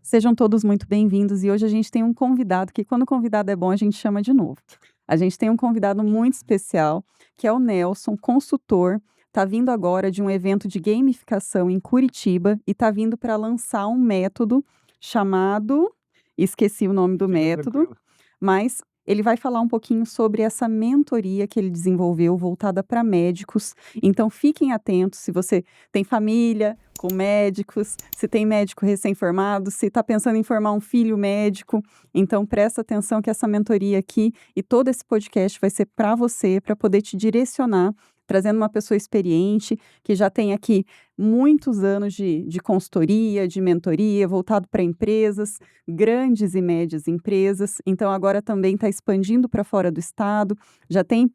Sejam todos muito bem-vindos e hoje a gente tem um convidado que quando o convidado é bom a gente chama de novo. A gente tem um convidado muito especial, que é o Nelson, consultor, está vindo agora de um evento de gamificação em Curitiba e está vindo para lançar um método chamado, esqueci o nome do Fica método, tranquilo. mas ele vai falar um pouquinho sobre essa mentoria que ele desenvolveu voltada para médicos. Então fiquem atentos se você tem família com médicos, se tem médico recém-formado, se está pensando em formar um filho médico. Então presta atenção que essa mentoria aqui e todo esse podcast vai ser para você, para poder te direcionar, trazendo uma pessoa experiente, que já tem aqui muitos anos de consultoria, de mentoria, voltado para empresas, grandes e médias empresas. Então agora também está expandindo para fora do estado, já tem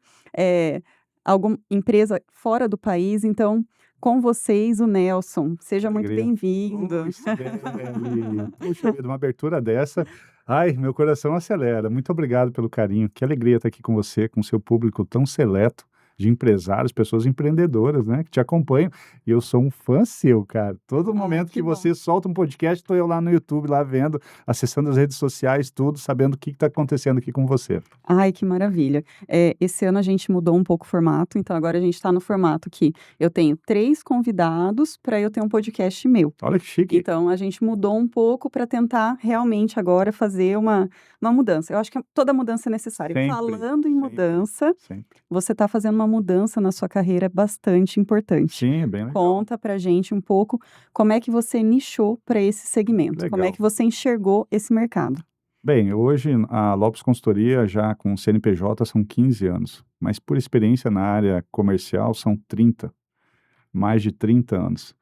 alguma empresa fora do país. Então, com vocês, o Nelson. Seja Que muito alegria. bem-vindo. Puxa vida, uma abertura dessa. Ai, meu coração acelera. Muito obrigado pelo carinho. Que alegria estar aqui com você, com seu público tão seleto de empresários, pessoas empreendedoras, né, que te acompanham. E eu sou um fã seu, cara. Todo momento Que que bom. você solta um podcast, estou eu lá no YouTube, lá vendo, acessando as redes sociais, tudo, sabendo o que está acontecendo aqui com você. Ai, que maravilha. Esse ano a gente mudou um pouco o formato, então agora a gente está no formato que eu tenho 3 convidados para eu ter um podcast meu. Olha que chique. Então a gente mudou um pouco para tentar realmente agora fazer uma mudança. Eu acho que toda mudança é necessária. Sempre, Falando em sempre, mudança, sempre. você está fazendo uma mudança na sua carreira bastante importante. Sim, é bem legal. Conta pra gente um pouco como é que você nichou para esse segmento, como é Legal. que você enxergou esse mercado. Bem, hoje a Lopes Consultoria já com CNPJ são 15 anos, mas por experiência na área comercial são 30, mais de 30 anos.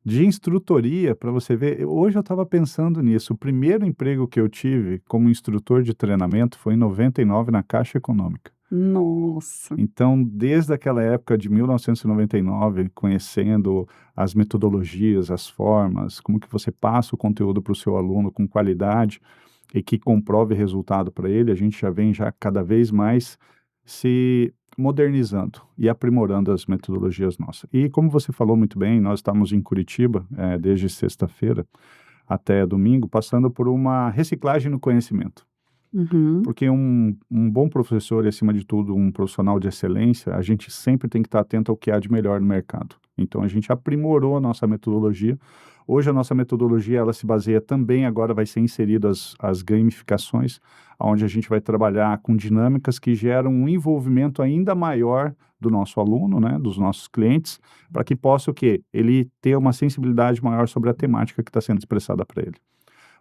De instrutoria, para você ver, hoje eu estava pensando nisso, o primeiro emprego que eu tive como instrutor de treinamento foi em 99 na Caixa Econômica. Nossa. Então, desde aquela época de 1999, conhecendo as metodologias, as formas, como que você passa o conteúdo para o seu aluno com qualidade e que comprove resultado para ele, a gente já vem já cada vez mais se modernizando e aprimorando as metodologias nossas. E como você falou muito bem, nós estamos em Curitiba, desde sexta-feira até domingo, passando por uma reciclagem no conhecimento. Uhum. Porque um bom professor e, acima de tudo, um profissional de excelência, a gente sempre tem que estar atento ao que há de melhor no mercado. Então, a gente aprimorou a nossa metodologia. Hoje, a nossa metodologia, ela se baseia também, agora vai ser inserido as gamificações, onde a gente vai trabalhar com dinâmicas que geram um envolvimento ainda maior do nosso aluno, né, dos nossos clientes, para que possa o quê? Ele ter uma sensibilidade maior sobre a temática que está sendo expressada para ele.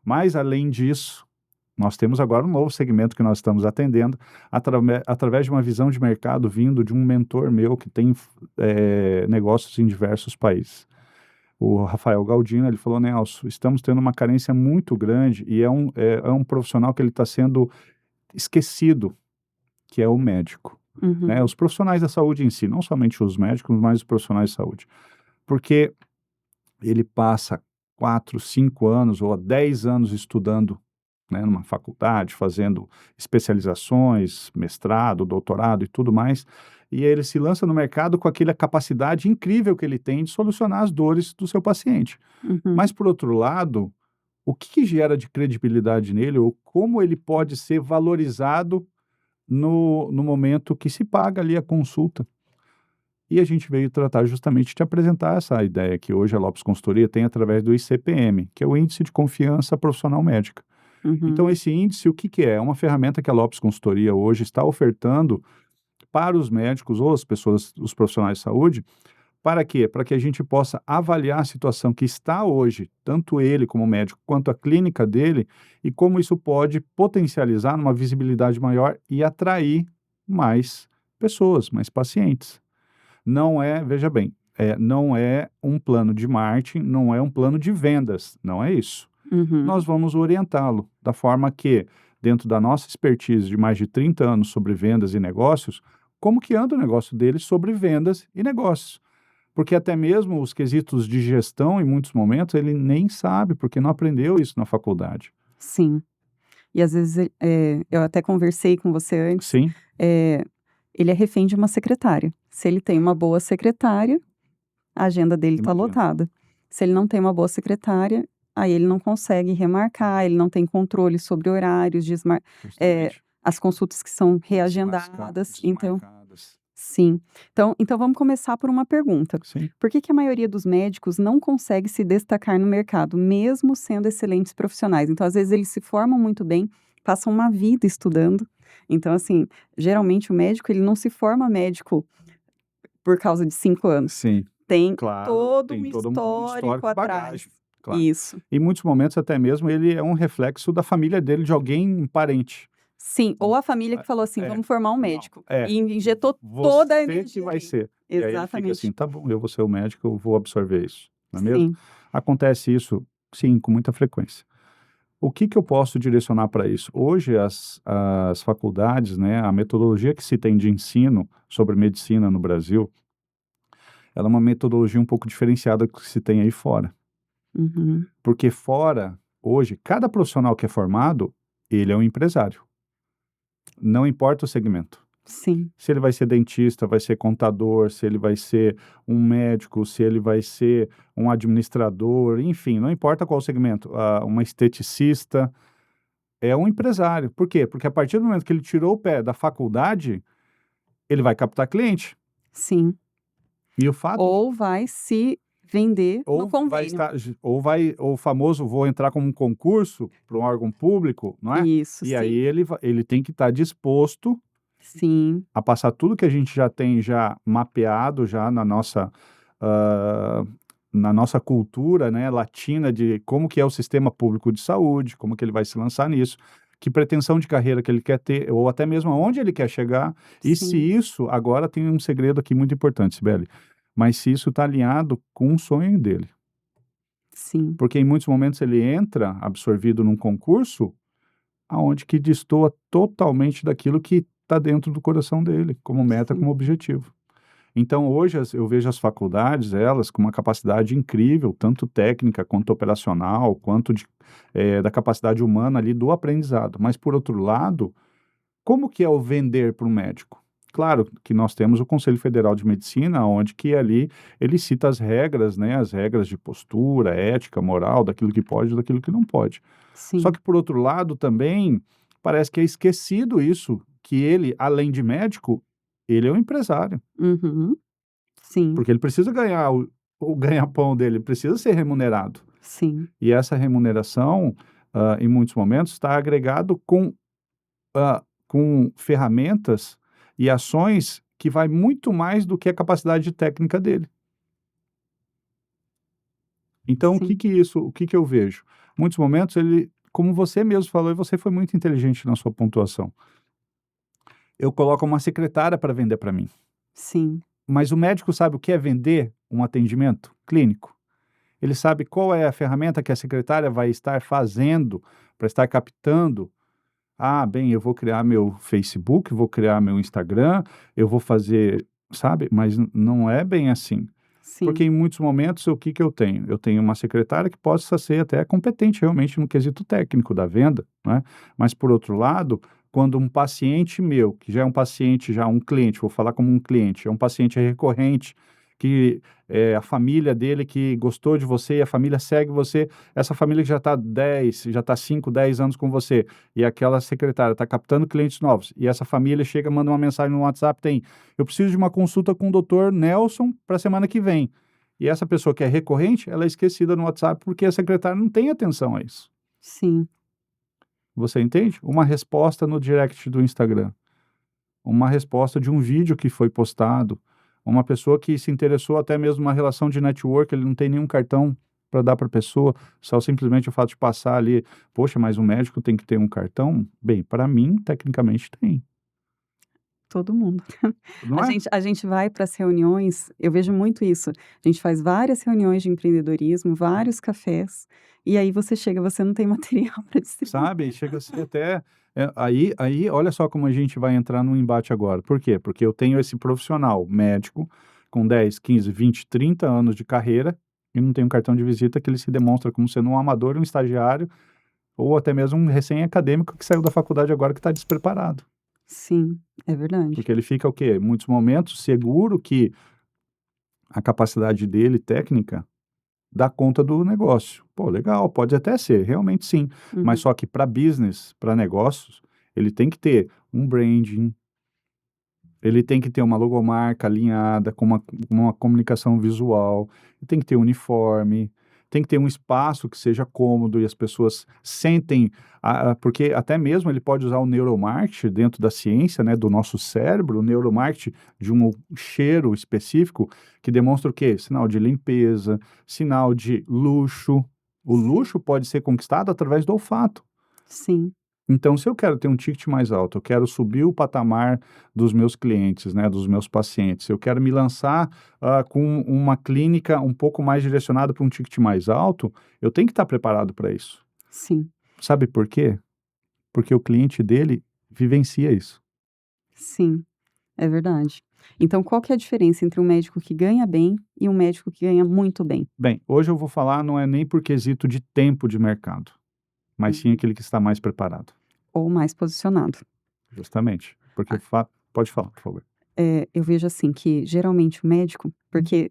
Mas, além disso, nós temos agora um novo segmento que nós estamos atendendo através de uma visão de mercado vindo de um mentor meu que tem negócios em diversos países. O Rafael Galdino, ele falou, Nelson, estamos tendo uma carência muito grande e é um profissional que ele está sendo esquecido, que é o médico. Né? Uhum. Os profissionais da saúde em si, não somente os médicos, mas os profissionais de saúde. Porque ele passa 4, 5 anos ou 10 anos estudando, né, numa faculdade, fazendo especializações, mestrado, doutorado e tudo mais, e ele se lança no mercado com aquela capacidade incrível que ele tem de solucionar as dores do seu paciente. Uhum. Mas, por outro lado, o que gera de credibilidade nele, ou como ele pode ser valorizado no momento que se paga ali a consulta? E a gente veio tratar justamente de apresentar essa ideia que hoje a Lopes Consultoria tem através do ICPM, que é o Índice de Confiança Profissional Médica. Então, Uhum. esse índice, o que que é? É uma ferramenta que a Lopes Consultoria hoje está ofertando para os médicos ou as pessoas, os profissionais de saúde, para quê? Para que a gente possa avaliar a situação que está hoje, tanto ele como médico, quanto a clínica dele, e como isso pode potencializar numa visibilidade maior e atrair mais pessoas, mais pacientes. Não é, veja bem, não é um plano de marketing, não é um plano de vendas, não é isso. Uhum. Nós vamos orientá-lo da forma que, dentro da nossa expertise de mais de 30 anos sobre vendas e negócios, como que anda o negócio dele sobre vendas e negócios. Porque até mesmo os quesitos de gestão, em muitos momentos, ele nem sabe, porque não aprendeu isso na faculdade. Sim. E às vezes, eu até conversei com você antes, Sim, ele é refém de uma secretária. Se ele tem uma boa secretária, a agenda dele está imagina. lotada. Se ele não tem uma boa secretária, aí ele não consegue remarcar, ele não tem controle sobre horários, Justamente. as consultas que são reagendadas, então Desmarcadas. sim. Então vamos começar por uma pergunta. Sim. Por que que a maioria dos médicos não consegue se destacar no mercado, mesmo sendo excelentes profissionais? Então, às vezes, eles se formam muito bem, passam uma vida estudando. Então, assim, geralmente o médico, ele não se forma médico por causa de 5 anos. Sim, Tem claro, todo tem um todo um histórico histórico e atrás. bagagem, claro. Isso. Em muitos momentos, até mesmo, ele é um reflexo da família dele, de alguém, um parente. Sim, ou a família que falou assim: É, "Vamos formar um não, médico", é, e injetou toda a você que energia vai ali. ser. E aí ele fica assim, Exatamente. tá bom, eu vou ser o médico, eu vou absorver isso, não é mesmo? Sim, Acontece isso, sim, com muita frequência. O que que eu posso direcionar para isso? Hoje as faculdades, né, a metodologia que se tem de ensino sobre medicina no Brasil, ela é uma metodologia um pouco diferenciada do que se tem aí fora. uhum, Porque fora, hoje, cada profissional que é formado, ele é um empresário, não importa o segmento. sim, Se ele vai ser dentista, vai ser contador, se ele vai ser um médico, se ele vai ser um administrador, enfim, não importa qual segmento, uma esteticista, é um empresário. Por quê? Porque a partir do momento que ele tirou o pé da faculdade, ele vai captar cliente. sim. E o fato de, Ou vai se vender no ou vai convênio. estar, ou o famoso vou entrar como um concurso para um órgão público, não é? Isso, E aí sim. ele tem que estar disposto Sim, a passar tudo que a gente já tem já mapeado já ah, na nossa cultura, né, latina, de como que é o sistema público de saúde, como que ele vai se lançar nisso, que pretensão de carreira que ele quer ter, ou até mesmo aonde ele quer chegar, e se sim, isso, agora tem um segredo aqui muito importante, Sibeli, mas se isso está alinhado com o sonho dele. sim, Porque em muitos momentos ele entra absorvido num concurso aonde que destoa totalmente daquilo que está dentro do coração dele, como meta, sim, como objetivo. Então, hoje, eu vejo as faculdades, elas com uma capacidade incrível, tanto técnica quanto operacional, quanto da capacidade humana ali do aprendizado. Mas, por outro lado, como que é o vender para o médico? Claro que nós temos o Conselho Federal de Medicina, onde que ali ele cita as regras, né, as regras de postura, ética, moral, daquilo que pode e daquilo que não pode. Só sim. que, por outro lado, também parece que é esquecido isso, que ele, além de médico, ele é um empresário, Uhum. Sim, porque ele precisa ganhar o ganha-pão dele, ele precisa ser remunerado. sim, E essa remuneração, em muitos momentos, está agregado com ferramentas e ações que vai muito mais do que a capacidade técnica dele. Então, sim, o que que eu vejo? Muitos momentos ele, como você mesmo falou, e você foi muito inteligente na sua pontuação, eu coloco uma secretária para vender para mim. sim, Mas o médico sabe o que é vender um atendimento clínico? Ele sabe qual é a ferramenta que a secretária vai estar fazendo para estar captando. Ah, bem, eu vou criar meu Facebook, vou criar meu Instagram, eu vou fazer, sabe? Mas não é bem assim. Porque sim, em muitos momentos, o que que eu tenho? Eu tenho uma secretária que possa ser até competente realmente no quesito técnico da venda, né? Mas por outro lado, quando um paciente meu, que já é um paciente, já um cliente, vou falar como um cliente, é um paciente recorrente, que é a família dele que gostou de você e a família segue você, essa família que já está 10, já está 5, 10 anos com você, e aquela secretária está captando clientes novos, e essa família chega, manda uma mensagem no WhatsApp, eu preciso de uma consulta com o doutor Nelson para a semana que vem. E essa pessoa que é recorrente, ela é esquecida no WhatsApp porque a secretária não tem atenção a isso. sim, Você entende? Uma resposta no direct do Instagram, uma resposta de um vídeo que foi postado, uma pessoa que se interessou até mesmo numa relação de network, ele não tem nenhum cartão para dar para a pessoa, só simplesmente o fato de passar ali, poxa, mas o médico tem que ter um cartão? Bem, para mim, tecnicamente tem, todo mundo. não é? A gente vai para as reuniões, eu vejo muito isso, a gente faz várias reuniões de empreendedorismo, vários cafés, e aí você chega, você não tem material para distribuir. Sabe, chega a ser até aí olha só como a gente vai entrar num embate agora. Por quê? Porque eu tenho esse profissional médico com 10, 15, 20, 30 anos de carreira e não tem um cartão de visita que ele se demonstra como sendo um amador, um estagiário ou até mesmo um recém-acadêmico que saiu da faculdade agora que está despreparado. Sim, é verdade. Porque ele fica o quê? Em muitos momentos seguro que a capacidade dele técnica dar conta do negócio. Pô, legal, pode até ser, realmente sim. Mas Uhum. só que para business, para negócios, ele tem que ter um branding, ele tem que ter uma logomarca alinhada com uma comunicação visual, tem que ter uniforme, tem que ter um espaço que seja cômodo e as pessoas sentem, porque até mesmo ele pode usar o neuromarketing dentro da ciência, né, do nosso cérebro, o neuromarketing de um cheiro específico que demonstra o quê? Sinal de limpeza, sinal de luxo. O Sim, luxo pode ser conquistado através do olfato. sim, Então, se eu quero ter um ticket mais alto, eu quero subir o patamar dos meus clientes, né, dos meus pacientes, eu quero me lançar com uma clínica um pouco mais direcionada para um ticket mais alto, eu tenho que estar preparado para isso. sim, Sabe por quê? Porque o cliente dele vivencia isso. sim, é verdade. Então qual que é a diferença entre um médico que ganha bem e um médico que ganha muito bem? Bem, hoje eu vou falar não é nem por quesito de tempo de mercado, mas sim Uhum. aquele que está mais preparado, Ou mais posicionado. justamente. Porque pode falar, por favor. Eu vejo assim que geralmente o médico porque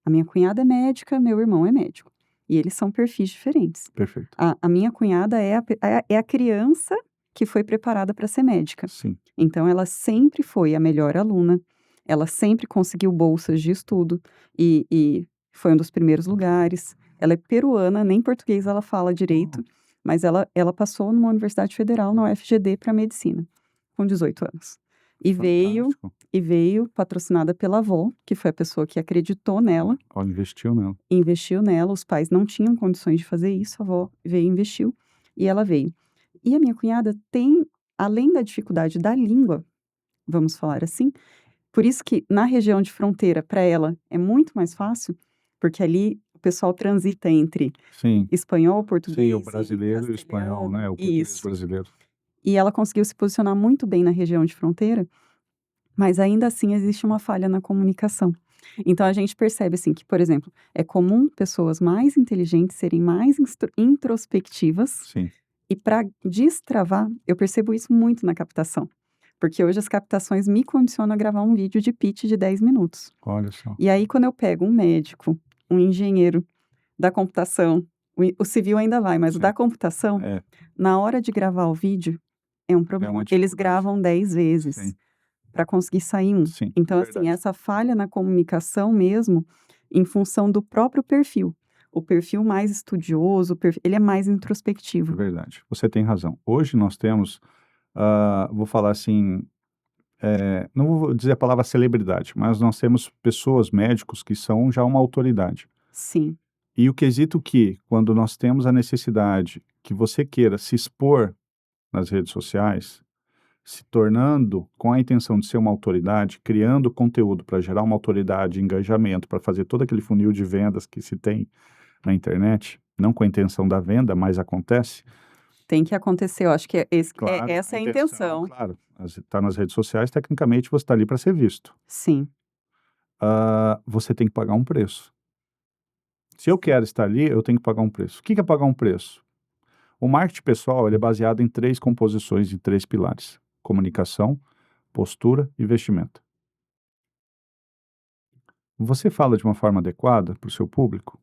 a minha cunhada é médica, meu irmão é médico, e eles são perfis diferentes. Perfeito. A minha cunhada é a criança que foi preparada para ser médica. Sim, Então ela sempre foi a melhor aluna, ela sempre conseguiu bolsas de estudo e foi um dos primeiros lugares. Ela é peruana, nem português ela fala oh, direito, mas ela passou numa universidade federal, na UFGD, para medicina, com 18 anos. E veio fantástico. e veio patrocinada pela avó, que foi a pessoa que acreditou nela, Ó, investiu nela. investiu nela, os pais não tinham condições de fazer isso, a avó veio e investiu, e ela veio. E a minha cunhada tem, além da dificuldade da língua, vamos falar assim, por isso que na região de fronteira, para ela, é muito mais fácil, porque ali o pessoal transita entre Sim. espanhol, Sim, o português e brasileiro e o espanhol, castelhano. né, o português Isso. brasileiro. E ela conseguiu se posicionar muito bem na região de fronteira, mas ainda assim existe uma falha na comunicação. Então a gente percebe assim que, por exemplo, é comum pessoas mais inteligentes serem mais introspectivas Sim, e para destravar, eu percebo isso muito na captação. Porque hoje as captações me condicionam a gravar um vídeo de pitch de 10 minutos. olha só. E aí, quando eu pego um médico, um engenheiro da computação, o civil ainda vai, mas o da Sim, computação, é, na hora de gravar o vídeo, é um é uma problema. Eles dificuldade. gravam 10 vezes Sim, para conseguir sair um. sim, é Então, assim, verdade, essa falha na comunicação mesmo, em função do próprio perfil. O perfil mais estudioso, ele é mais é introspectivo. verdade. Você tem razão. Hoje nós temos, vou falar assim, não vou dizer a palavra celebridade, mas nós temos pessoas, médicos, que são já uma autoridade. Sim, E o quesito que, quando nós temos a necessidade que você queira se expor nas redes sociais, se tornando com a intenção de ser uma autoridade, criando conteúdo para gerar uma autoridade, engajamento, para fazer todo aquele funil de vendas que se tem na internet, não com a intenção da venda, mas acontece. tem que acontecer. Eu acho que Claro, essa a é a intenção, intenção. claro, está nas redes sociais, tecnicamente você está ali para ser visto. Sim, Você tem que pagar um preço. Se eu quero estar ali, eu tenho que pagar um preço. O que é pagar um preço? O marketing pessoal ele é baseado em três composições, em três pilares: comunicação, postura e vestimenta. Você fala de uma forma adequada para o seu público?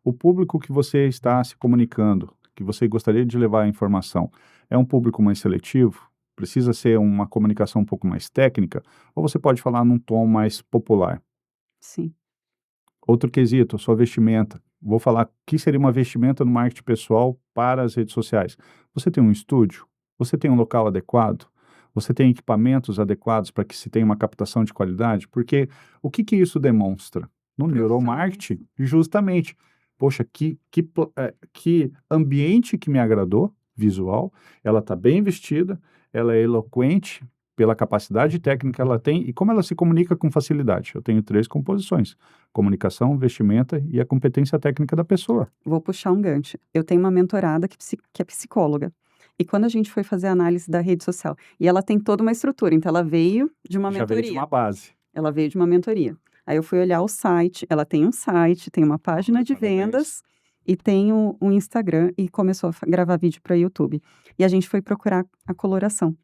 O público que você está se comunicando, que você gostaria de levar a informação, é um público mais seletivo? Precisa ser uma comunicação um pouco mais técnica? Ou você pode falar num tom mais popular? sim. Outro quesito, sua vestimenta. Vou falar o que seria uma vestimenta no marketing pessoal para as redes sociais. Você tem um estúdio? Você tem um local adequado? Você tem equipamentos adequados para que se tenha uma captação de qualidade? Porque o que isso demonstra? No neuromarketing, Profissionalismo. justamente, poxa, que ambiente que me agradou, visual, ela está bem vestida, ela é eloquente pela capacidade técnica que ela tem e como ela se comunica com facilidade. Eu tenho três composições: comunicação, vestimenta e a competência técnica da pessoa. Vou puxar um gancho. Eu tenho uma mentorada que é psicóloga. E quando a gente foi fazer a análise da rede social, e ela tem toda uma estrutura, então ela veio de uma Já veio de mentoria. uma base. Ela veio de uma mentoria. Aí eu fui olhar o site, ela tem um site, tem uma página Olha, de parabéns. vendas e tem um Instagram e começou a gravar vídeo para YouTube. E a gente foi procurar a coloração.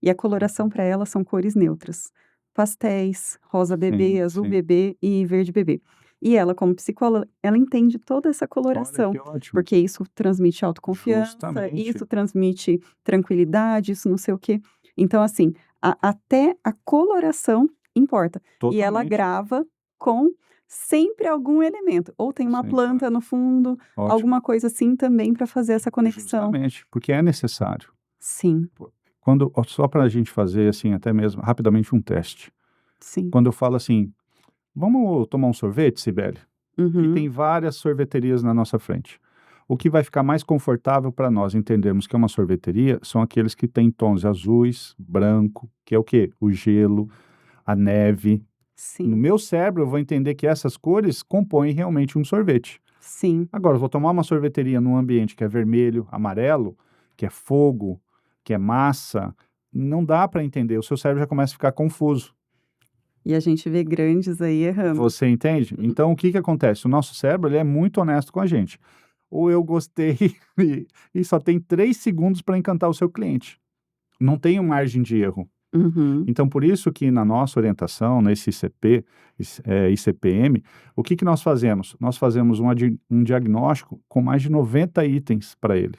E a coloração para ela são cores neutras: pastéis, rosa bebê, Sim, azul sim, bebê e verde bebê. E ela, como psicóloga, ela entende toda essa Olha coloração, que ótimo. porque isso transmite autoconfiança, Justamente. isso transmite tranquilidade, isso não sei o quê. Então, assim, até a coloração importa. E ela Totalmente. grava com sempre algum elemento, ou tem uma Sim, planta claro. no fundo, Ótimo. alguma coisa assim também para fazer essa conexão. Justamente, porque é necessário. Sim, Só para a gente fazer, assim, até mesmo rapidamente um teste. sim. Quando eu falo assim: "Vamos tomar um sorvete, Sibeli?" E Uhum. tem várias sorveterias na nossa frente. O que vai ficar mais confortável para nós entendermos que é uma sorveteria são aqueles que têm tons azuis, branco, que é o quê? O gelo, a neve. No Sim, meu cérebro, eu vou entender que essas cores compõem realmente um sorvete. sim. Agora, eu vou tomar uma sorveteria num ambiente que é vermelho, amarelo, que é fogo, que é massa, não dá para entender. O seu cérebro já começa a ficar confuso. E a gente vê grandes aí errando. Você entende? Então, o que que acontece? O nosso cérebro, ele é muito honesto com a gente. Ou eu gostei e só tem 3 segundos para encantar o seu cliente. Não tem margem de erro. Uhum. Então, por isso que na nossa orientação, nesse ICP, ICPM, o que que nós fazemos? Nós fazemos um diagnóstico com mais de 90 itens para ele,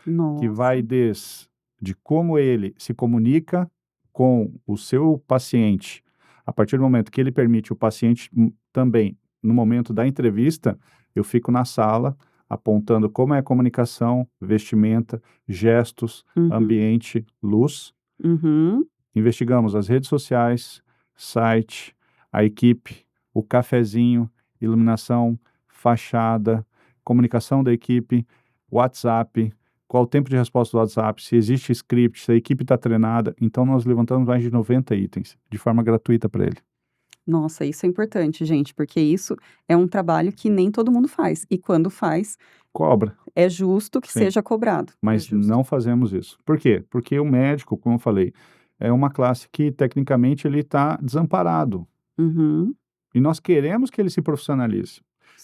que Nossa. vai desde de como ele se comunica com o seu paciente, a partir do momento que ele permite o paciente também, no momento da entrevista, eu fico na sala apontando como é a comunicação, vestimenta, gestos, Uhum. ambiente, luz. Uhum. Investigamos as redes sociais, site, a equipe, o cafezinho, iluminação, fachada, comunicação da equipe, WhatsApp, qual o tempo de resposta do WhatsApp, se existe script, se a equipe está treinada. Então, nós levantamos mais de 90 itens de forma gratuita para ele. Nossa, isso é importante, gente, porque isso é um trabalho que nem todo mundo faz. E quando faz, Cobra, é justo que sim, seja cobrado. É mas justo. não fazemos isso. Por quê? Porque o médico, como eu falei, é uma classe que, tecnicamente, ele está desamparado. Uhum. E nós queremos que ele se profissionalize.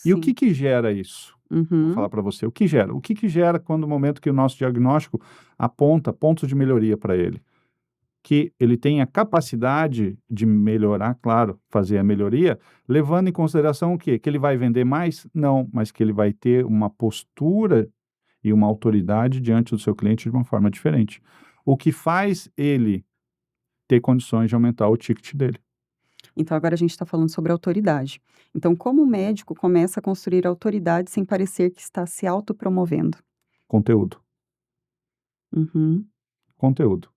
E o que Sim. que gera isso? Vou falar Uhum. para você. O que gera? O que que gera quando o momento que o nosso diagnóstico aponta pontos de melhoria para ele? Que ele tenha capacidade de melhorar, claro, fazer a melhoria, levando em consideração o quê? Que ele vai vender mais? Não, mas que ele vai ter uma postura e uma autoridade diante do seu cliente de uma forma diferente. O que faz ele ter condições de aumentar o ticket dele. Então, agora a gente está falando sobre autoridade. Então, como o médico começa a construir autoridade sem parecer que está se autopromovendo? Conteúdo. Uhum. Conteúdo.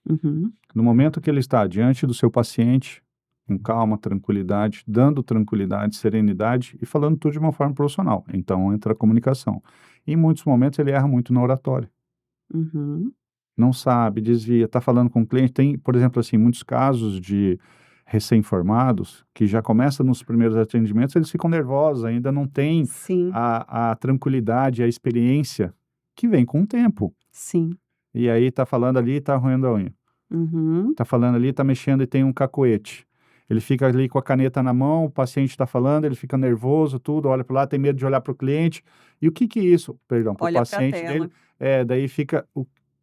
Uhum. No momento que ele está diante do seu paciente, com calma, tranquilidade, dando tranquilidade, serenidade e falando tudo de uma forma profissional. Então entra a comunicação. Em muitos momentos ele erra muito na oratória. Uhum. Não sabe, desvia, está falando com o cliente. Tem, por exemplo, assim, muitos casos de recém-formados que já começam nos primeiros atendimentos, eles ficam nervosos, ainda não têm Sim, a tranquilidade, a experiência que vem com o tempo. sim. E aí está falando ali e está roendo a unha. Uhum. Tá falando ali, tá mexendo e tem um cacoete. Ele fica ali com a caneta na mão, o paciente está falando, ele fica nervoso, tudo, olha para lá, tem medo de olhar para o cliente. E o que que isso, perdão, para o Olha para a paciente dele, tela. daí fica,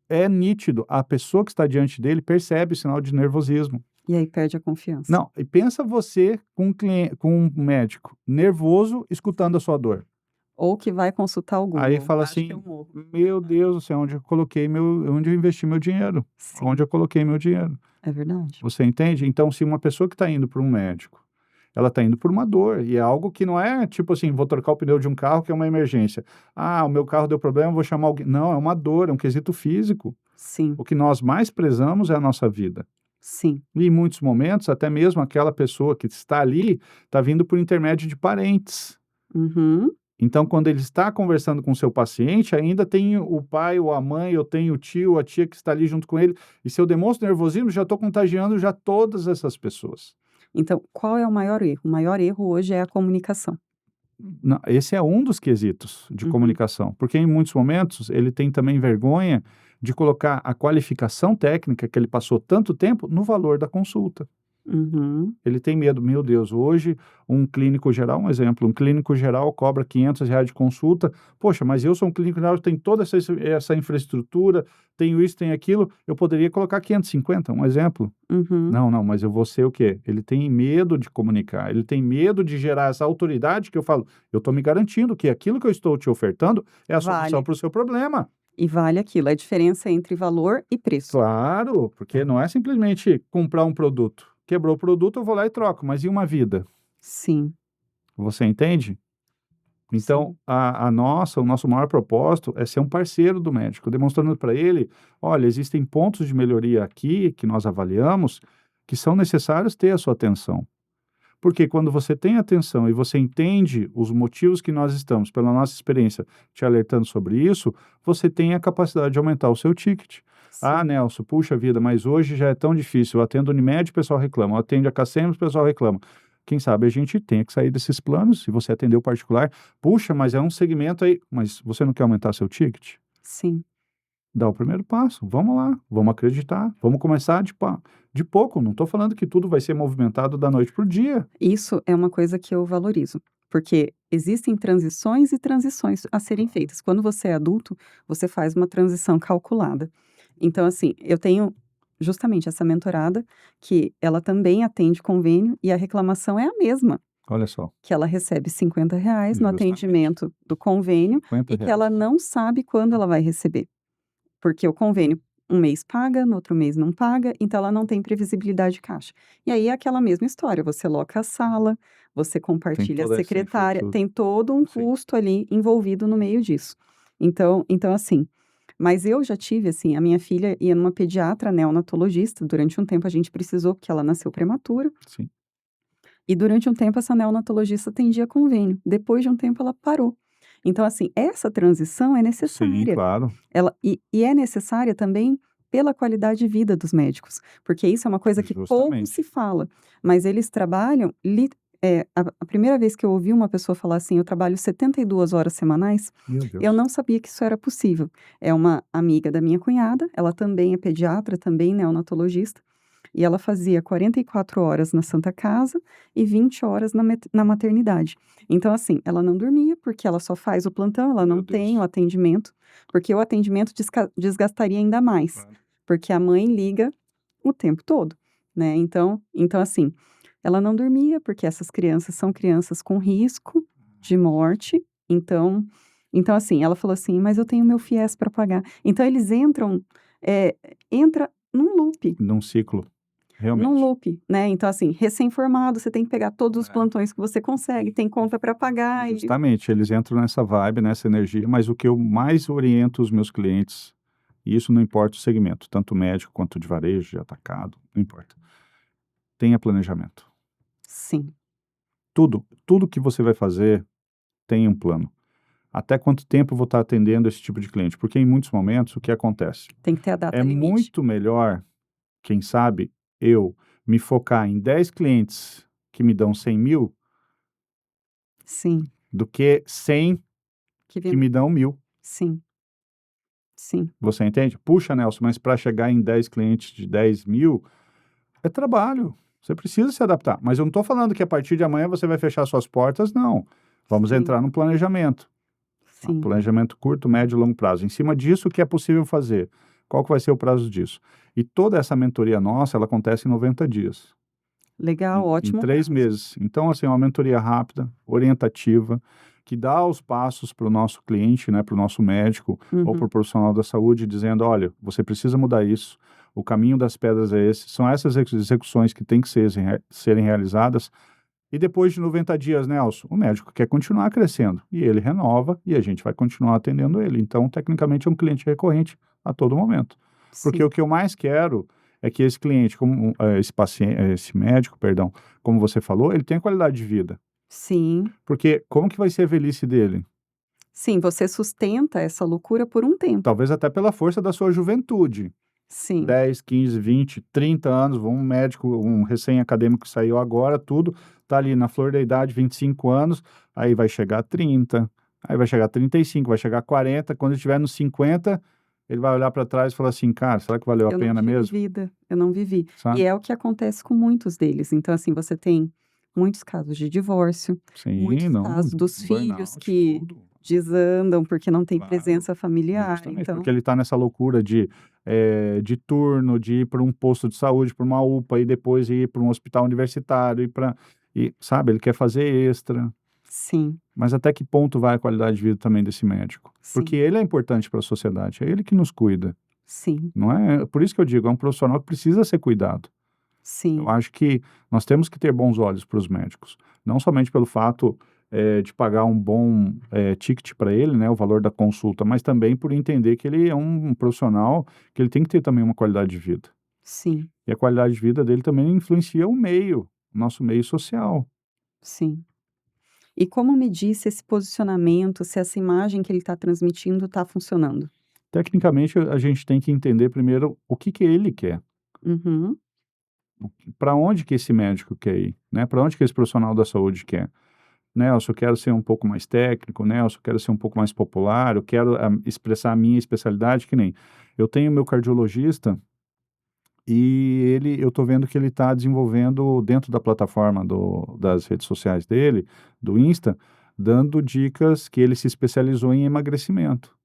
é nítido, a pessoa que está diante dele percebe o sinal de nervosismo. E aí perde a confiança. Não, e pensa você com um cliente, com um médico nervoso escutando a sua dor. Ou que vai consultar o Aí Google. fala Acho que eu assim: morro. "Meu Deus do céu, onde eu investi meu dinheiro? Sim, Onde eu coloquei meu dinheiro?" é verdade. Você entende? Então, se uma pessoa que está indo para um médico, ela está indo por uma dor, e é algo que não é tipo assim, vou trocar o pneu de um carro que é uma emergência. Ah, o meu carro deu problema, vou chamar alguém. Não, é uma dor, é um quesito físico. Sim, O que nós mais prezamos é a nossa vida. sim. E em muitos momentos, até mesmo aquela pessoa que está ali, está vindo por intermédio de parentes. Uhum. Então, quando ele está conversando com o seu paciente, ainda tem o pai ou a mãe, eu tenho o tio, a tia que está ali junto com ele. E se eu demonstro nervosismo, já estou contagiando já todas essas pessoas. Então, qual é o maior erro? O maior erro hoje é a comunicação. Não, esse é um dos quesitos de Uhum. comunicação, porque em muitos momentos ele tem também vergonha de colocar a qualificação técnica que ele passou tanto tempo no valor da consulta. Uhum. Ele tem medo, meu Deus, hoje um clínico geral, um exemplo, um clínico geral cobra R$ 500 de consulta, poxa, mas eu sou um clínico geral, tenho toda essa infraestrutura, tenho isso, tenho aquilo, eu poderia colocar 550, um exemplo. Uhum. Não, mas eu vou ser o quê? Ele tem medo de comunicar, ele tem medo de gerar essa autoridade que eu falo, eu estou me garantindo que aquilo que eu estou te ofertando é a solução Vale. para o seu problema. E vale aquilo, a diferença entre valor e preço. Claro, porque não é simplesmente comprar um produto. Quebrou o produto, eu vou lá e troco, mas e uma vida? Sim, Você entende? Então, sim. o nosso maior propósito é ser um parceiro do médico, demonstrando para ele, olha, existem pontos de melhoria aqui que nós avaliamos que são necessários ter a sua atenção. Porque quando você tem atenção e você entende os motivos que nós estamos, pela nossa experiência, te alertando sobre isso, você tem a capacidade de aumentar o seu ticket. Ah, Sim, Nelson, puxa vida, mas hoje já é tão difícil. Eu atendo Unimed, o pessoal reclama. Eu atendo a Cassem, o pessoal reclama. Quem sabe a gente tem que sair desses planos. Se você atender o particular, puxa, mas é um segmento aí. Mas você não quer aumentar seu ticket? sim. Dá o primeiro passo. Vamos lá, vamos acreditar. Vamos começar de pouco. Não estou falando que tudo vai ser movimentado da noite para o dia. Isso é uma coisa que eu valorizo, porque existem transições e transições a serem feitas. Quando você é adulto, você faz uma transição calculada. Então, assim, eu tenho justamente essa mentorada que ela também atende convênio e a reclamação é a mesma, Olha só, que ela recebe R$ 50 no justamente. atendimento do convênio R$ e que ela 50. não sabe quando ela vai receber. Porque o convênio, um mês paga, no outro mês não paga, então ela não tem previsibilidade de caixa. E aí é aquela mesma história, você loca a sala, você Tem compartilha a toda essa secretária, infraestrutura. tem todo um Sim. custo ali envolvido no meio disso. Então assim, mas eu já tive assim, a minha filha ia numa pediatra neonatologista, durante um tempo a gente precisou, porque ela nasceu prematura, Sim. e durante um tempo essa neonatologista atendia convênio, depois de um tempo ela parou. Então assim, essa transição é Sim, necessária. claro. E é necessária também pela qualidade de vida dos médicos, porque isso é uma coisa que pouco se Justamente. fala, mas eles trabalham a primeira vez que eu ouvi uma pessoa falar assim: "Eu trabalho 72 horas semanais", Meu eu Deus. não sabia que isso era possível. É uma amiga da minha cunhada, ela também é pediatra, também neonatologista, e ela fazia 44 horas na Santa Casa e 20 horas na maternidade. Então, assim, ela não dormia, porque ela só faz o plantão, ela Meu não tem o Deus. atendimento, porque o atendimento desgastaria ainda mais, Claro. porque a mãe liga o tempo todo, né. Então, assim, ela não dormia, porque essas crianças são crianças com risco de morte, então, assim, ela falou assim: "Mas eu tenho meu FIES para pagar". Então eles entra num loop. Num ciclo, Num realmente. loop, né, então assim, recém-formado, você tem que pegar todos os É. plantões que você consegue, tem conta para pagar e Justamente, eles entram nessa vibe, nessa energia, mas o que eu mais oriento os meus clientes, e isso não importa o segmento, tanto médico quanto de varejo, de atacado, não importa. Tenha planejamento. sim, Tudo que você vai fazer, tenha um plano. Até quanto tempo eu vou estar atendendo esse tipo de cliente? Porque em muitos momentos o que acontece? tem que ter a É data limite. muito melhor, quem sabe, eu me focar em 10 clientes que me dão 100.000 Sim, do que 100 que que vem me dão 1.000. sim, sim, Você entende? Puxa, Nelson, mas para chegar em 10 clientes de 10.000 é trabalho. Você precisa se adaptar. Mas eu não estou falando que a partir de amanhã você vai fechar suas portas, não. Vamos sim, entrar no planejamento. Tá? sim. Planejamento curto, médio e longo prazo. Em cima disso, o que é possível fazer? Qual que vai ser o prazo disso? E toda essa mentoria nossa, ela acontece em 90 dias. Legal, Em ótimo 3 prazo. meses. Então, assim, é uma mentoria rápida, orientativa, que dá os passos para o nosso cliente, né, para o nosso médico ou para o Uhum, profissional da saúde, dizendo: olha, você precisa mudar isso, o caminho das pedras é esse, são essas execuções que têm que serem realizadas. E depois de 90 dias, Nelson, o médico quer continuar crescendo e ele renova e a gente vai continuar atendendo ele. Então, tecnicamente, é um cliente recorrente a todo momento. Porque sim, o que eu mais quero é que esse cliente, esse paciente, esse médico, perdão, como você falou, ele tenha qualidade de vida. sim, Porque como que vai ser a velhice dele? sim, você sustenta essa loucura por um tempo. Talvez até pela força da sua juventude. Sim, 10, 15, 20, 30 anos, um médico, um recém-acadêmico que saiu agora, tudo, tá ali na flor da idade, 25 anos, aí vai chegar a 30, aí vai chegar a 35, vai chegar a 40, quando ele estiver nos 50, ele vai olhar para trás e falar assim, cara, será que valeu a Eu não pena tive mesmo? vida, eu não vivi. E Sabe? é o que acontece com muitos deles. Então, assim, você tem muitos casos de divórcio, Sim, muitos não, casos dos filhos burnout, que tudo. desandam porque não tem Claro, presença familiar, justamente, porque então ele está nessa loucura de turno, de ir para um posto de saúde, para uma UPA, e depois ir para um hospital universitário, e, sabe, ele quer fazer extra. sim, Mas até que ponto vai a qualidade de vida também desse médico? Porque sim, ele é importante para a sociedade, é ele que nos cuida, sim, não é? Por isso que eu digo, é um profissional que precisa ser cuidado. Eu sim, acho que nós temos que ter bons olhos para os médicos, não somente pelo fato, de pagar um bom, ticket para ele, né, o valor da consulta, mas também por entender que ele é um profissional que ele tem que ter também uma qualidade de vida. sim, E a qualidade de vida dele também influencia o nosso meio social. sim. E como medir se esse posicionamento, se essa imagem que ele está transmitindo está funcionando? Tecnicamente, a gente tem que entender primeiro o que que ele quer, Uhum, para onde que esse médico quer ir, né, para onde que esse profissional da saúde quer. Nelson, eu quero ser um pouco mais técnico, Nelson, eu quero ser um pouco mais popular, eu quero expressar a minha especialidade, que nem eu tenho meu cardiologista e eu estou vendo que ele está desenvolvendo dentro da plataforma das redes sociais dele, do Insta, dando dicas que ele se especializou em emagrecimento,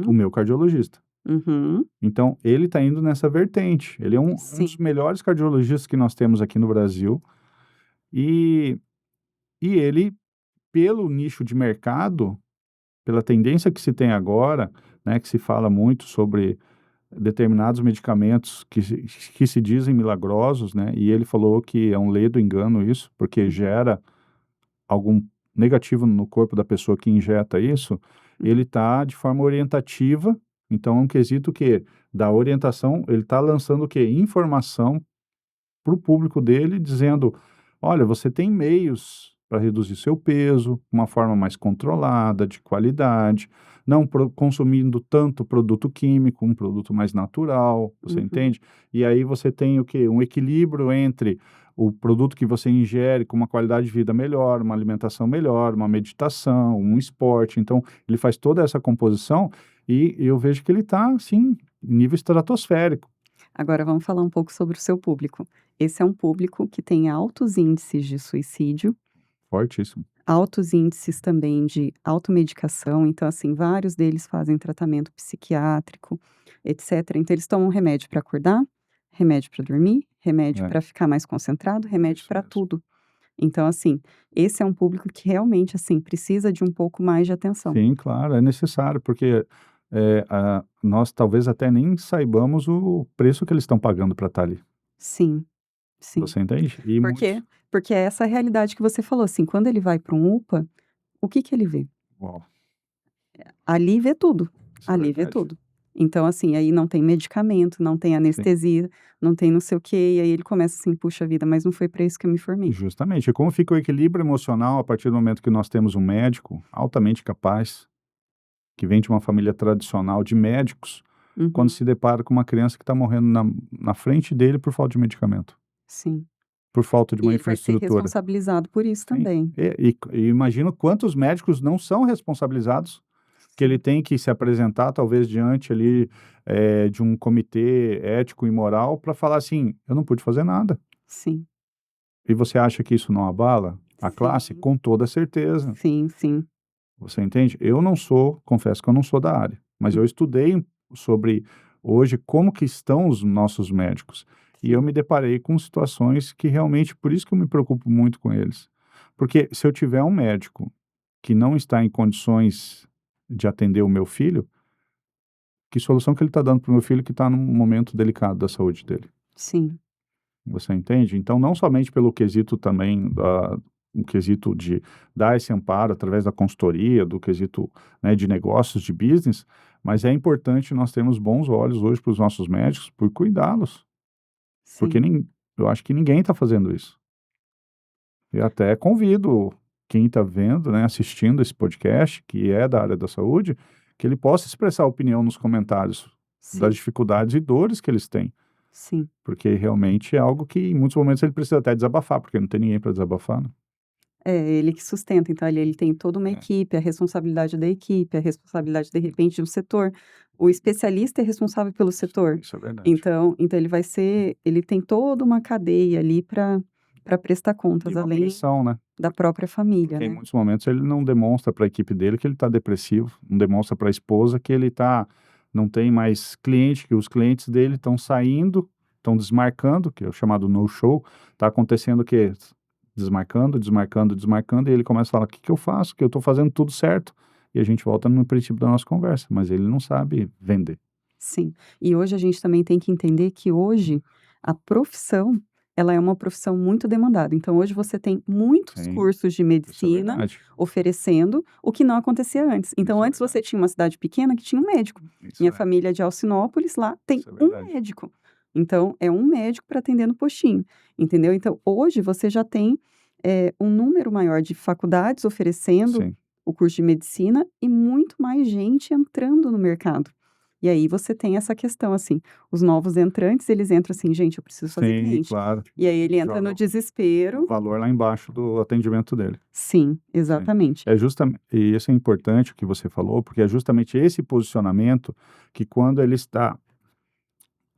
o uhum, meu cardiologista. uhum, Então, ele está indo nessa vertente. Ele é um dos sim, melhores cardiologistas que nós temos aqui no Brasil e, e ele, pelo nicho de mercado, pela tendência que se tem agora, né, que se fala muito sobre determinados medicamentos que se dizem milagrosos, né, e ele falou que é um ledo engano isso, porque uhum, gera algum negativo no corpo da pessoa que injeta isso, ele uhum, está de forma orientativa, então é um quesito que da orientação, ele está lançando o quê? Informação para o público dele, dizendo: olha, você tem meios para reduzir seu peso, uma forma mais controlada, de qualidade, não consumindo tanto produto químico, um produto mais natural, você uhum, entende? E aí você tem o quê? Um equilíbrio entre o produto que você ingere com uma qualidade de vida melhor, uma alimentação melhor, uma meditação, um esporte. Então, ele faz toda essa composição e eu vejo que ele está, assim, em nível estratosférico, Agora vamos falar um pouco sobre o seu público. Esse é um público que tem altos índices de suicídio, fortíssimo. altos índices também de automedicação, então, assim, vários deles fazem tratamento psiquiátrico, etcétera. Então eles tomam remédio para acordar, remédio para dormir, remédio É, para ficar mais concentrado, remédio isso para mesmo. tudo. Então, assim, esse é um público que realmente, assim, precisa de um pouco mais de atenção. Sim, claro, é necessário, porque, nós talvez até nem saibamos o preço que eles estão pagando para estar ali, Sim, sim. você entende? E Por quê? muitos Porque é essa realidade que você falou, assim, quando ele vai para um UPA, o que que ele vê? uau, Ali vê tudo, isso é ali vê verdade. tudo. Então, assim, aí não tem medicamento, não tem Sim, anestesia, não tem não sei o quê, e aí ele começa assim: "Puxa vida, mas não foi para isso que eu me formei". justamente. E como fica o equilíbrio emocional a partir do momento que nós temos um médico altamente capaz, que vem de uma família tradicional de médicos, quando Uhum, se depara com uma criança que está morrendo na frente dele por falta de medicamento, sim. por falta de E uma ele vai ser infraestrutura. responsabilizado por isso Sim, também. e imagino quantos médicos não são responsabilizados, que ele Sim, tem que se apresentar talvez diante ali, de um comitê ético e moral para falar assim: "Eu não pude fazer nada". sim, E você acha que isso não abala a classe? sim, Com toda certeza, sim, sim. você entende? Eu não sou confesso que eu não sou da área, mas eu Hum, estudei sobre hoje como que estão os nossos médicos, e eu sim, me deparei com situações que realmente por isso que eu me preocupo muito com eles. Porque se eu tiver um médico que não está em condições de atender o meu filho, que solução que ele está dando para o meu filho que está num momento delicado da saúde dele? sim, Você entende? Então, não somente pelo quesito também o quesito de dar esse amparo através da consultoria, do quesito, né, de negócios, de business, mas é importante nós termos bons olhos hoje para os nossos médicos por cuidá-los, porque sim. eu acho que ninguém está fazendo isso. E até convido quem está vendo, né, assistindo esse podcast, que é da área da saúde, que ele possa expressar opinião nos comentários das Sim, dificuldades e dores que eles têm, sim. porque realmente é algo que em muitos momentos ele precisa até desabafar, porque não tem ninguém para desabafar, né? É, ele que sustenta, então ele tem toda uma É, equipe, a responsabilidade da equipe, a responsabilidade, de repente, de um setor. O especialista é responsável pelo setor. isso é verdade. Então ele tem toda uma cadeia ali para prestar E contas, uma além pressão, né? da própria família, Porque em né. muitos momentos ele não demonstra para a equipe dele que ele está depressivo, não demonstra para a esposa que ele não tem mais cliente, que os clientes dele estão saindo, estão desmarcando, que é o chamado no-show, está acontecendo o quê? Desmarcando, desmarcando, desmarcando, e ele começa a falar: o que que eu faço? Que eu estou fazendo tudo certo. E a gente volta no princípio da nossa conversa, mas ele não sabe vender. Sim. E hoje a gente também tem que entender que hoje a profissão, ela é uma profissão muito demandada. Então hoje você tem muitos Sim, cursos de isso é medicina verdade. oferecendo, o que não acontecia antes. Então Isso é antes você verdade. tinha uma cidade pequena que tinha um médico. Isso Minha é, família é de Alcinópolis, lá tem isso é um verdade. médico. Então é um médico para atender no postinho, entendeu? Então hoje você já tem, um número maior de faculdades oferecendo Sim, o curso de medicina e muito mais gente entrando no mercado. E aí você tem essa questão, assim, os novos entrantes, eles entram assim: "Gente, eu preciso fazer sim, cliente". claro. E aí ele entra Joga no o desespero. valor lá embaixo do atendimento dele. Sim, Sim. exatamente. É justamente e isso é importante o que você falou, porque é justamente esse posicionamento que quando ele está,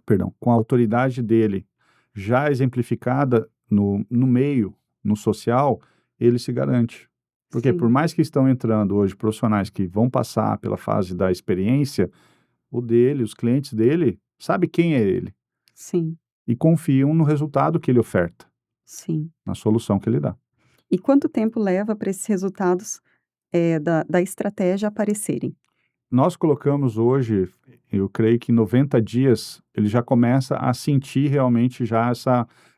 perdão, com a autoridade dele já exemplificada no meio, no social, ele se garante. Porque por Sim, mais que estão entrando hoje profissionais que vão passar pela fase da experiência, os clientes dele, sabe quem é ele sim, e confiam no resultado que ele oferta, sim. na solução que ele dá. E quanto tempo leva para esses resultados, da estratégia aparecerem? Nós colocamos hoje, eu creio que em 90 dias ele já começa a sentir realmente já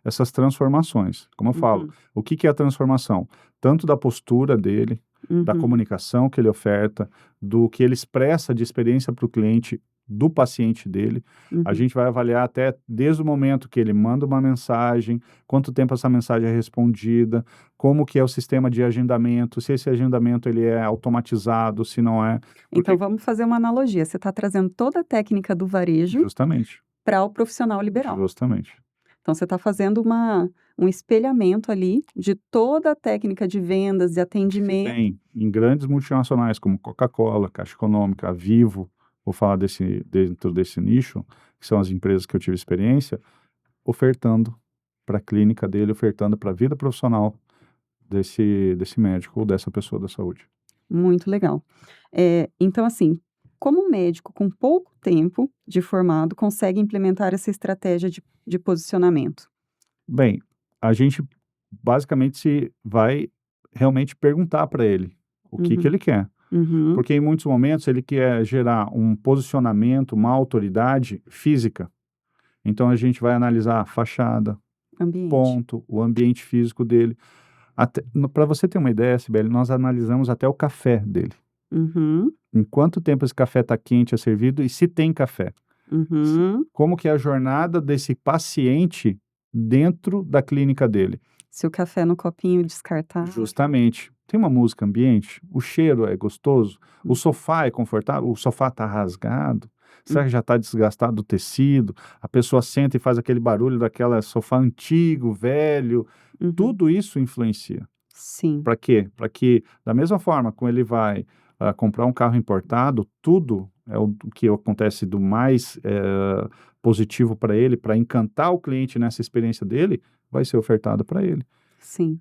essas transformações. Como eu falo, Uhum, o que que é a transformação? Tanto da postura dele, da uhum, comunicação que ele oferta, do que ele expressa de experiência para o cliente, do paciente dele. A uhum. gente vai avaliar até desde o momento que ele manda uma mensagem, quanto tempo essa mensagem é respondida, como que é o sistema de agendamento, se esse agendamento ele é automatizado, se não é. Então Porque vamos fazer uma analogia, você está trazendo toda a técnica do varejo justamente, para o profissional liberal. justamente. Então você está fazendo um espelhamento ali de toda a técnica de vendas, de Que se atendimento. tem em grandes multinacionais como Coca-Cola, Caixa Econômica, Vivo, vou falar dentro desse nicho, que são as empresas que eu tive experiência, ofertando para a clínica dele, ofertando para a vida profissional desse médico ou dessa pessoa da saúde. Muito legal. Então, assim, como um médico com pouco tempo de formado consegue implementar essa estratégia de posicionamento? Bem, a gente basicamente se vai realmente perguntar para ele o que que Uhum, ele quer. uhum, Porque em muitos momentos ele quer gerar um posicionamento, uma autoridade física. Então a gente vai analisar a fachada, ambiente. ponto, o ambiente físico dele. Para você ter uma ideia, Sibeli, nós analisamos até o café dele. Uhum, Em quanto tempo esse café está quente, é servido e se tem café. uhum. Como que é a jornada desse paciente dentro da clínica dele. Se o café no copinho descartável. Justamente. Tem uma música ambiente? O cheiro é gostoso? O Uhum, sofá é confortável? O sofá está rasgado? Será que uhum, já está desgastado o tecido? A pessoa senta e faz aquele barulho daquela sofá antigo, velho. uhum. Tudo isso influencia. Sim, Para quê? Para que, da mesma forma como ele vai comprar um carro importado, tudo é o que acontece do mais positivo para ele, para encantar o cliente nessa experiência dele, vai ser ofertado para ele. sim.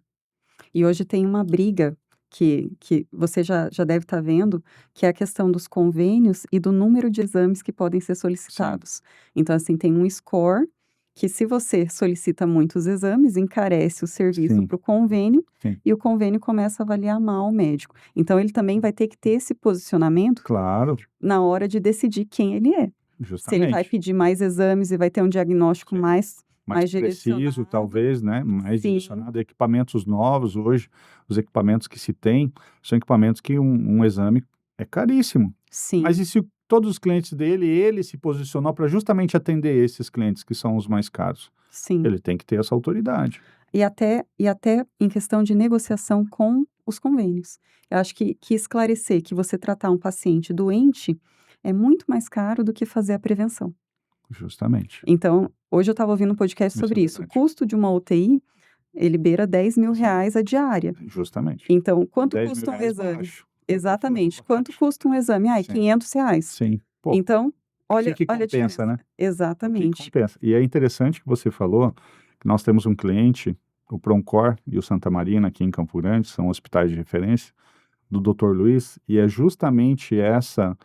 E hoje tem uma briga que você já deve estar vendo, que é a questão dos convênios e do número de exames que podem ser Sim, solicitados. Então, assim, tem um score que, se você solicita muitos exames, encarece o serviço sim, para o convênio sim. e o convênio começa a avaliar mal o médico. Então, ele também vai ter que ter esse posicionamento Claro, na hora de decidir quem ele é. Se ele vai justamente. pedir mais exames e vai ter um diagnóstico Sim. Mais mais preciso, direcionado. talvez, né? Mais Sim, direcionado. Equipamentos novos hoje, os equipamentos que se tem, são equipamentos que um exame é caríssimo. Mas sim, e se todos os clientes dele, ele se posicionou para justamente atender esses clientes que são os mais caros? sim. Ele tem que ter essa autoridade. E até em questão de negociação com os convênios. Eu acho que esclarecer que você tratar um paciente doente é muito mais caro do que fazer a prevenção. Justamente. Então, hoje eu estava ouvindo um podcast Isso é sobre isso. O verdade. custo de uma UTI Ele beira R$ 10.000 Sim, a diária. justamente. Então, quanto R$ 10.000 custa um exame? baixo. Exatamente. Quanto Baixo. custa um exame? Ai, Sim, R$ 500. sim. Pô, o Então, que olha que olha a compensa, diferença. né? O que Exatamente. compensa. E é interessante que você falou que nós temos um cliente, o Proncor e o Santa Marina, aqui em Campo Grande, são hospitais de referência, do Dr. Luiz, e é justamente essa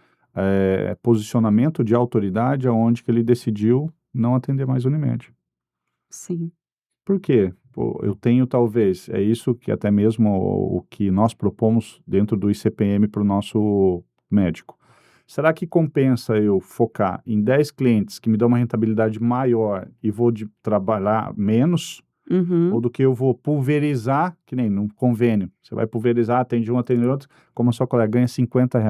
posicionamento de autoridade aonde que ele decidiu não atender mais Unimed. Sim. Por quê? Pô, eu tenho talvez, é isso que até mesmo o que nós propomos dentro do ICPM para o nosso médico. Será que compensa eu focar em 10 clientes que me dão uma rentabilidade maior e vou trabalhar menos? Ou Uhum. do que eu vou pulverizar, que nem num convênio. Você vai pulverizar, atende um, atende outro, como a sua colega ganha R$ 50.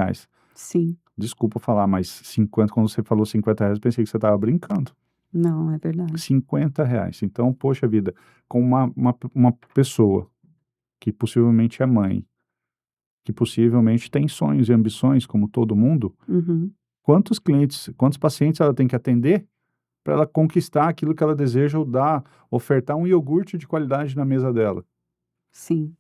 Sim. Desculpa falar, mas 50, quando você falou R$ 50, eu pensei que você estava brincando. Não, é verdade. R$ 50. Então, poxa vida, com uma pessoa que possivelmente é mãe, que possivelmente tem sonhos e ambições, como todo mundo, Uhum. quantos clientes, quantos pacientes ela tem que atender para ela conquistar aquilo que ela deseja ou dar, ofertar um iogurte de qualidade na mesa dela? Sim.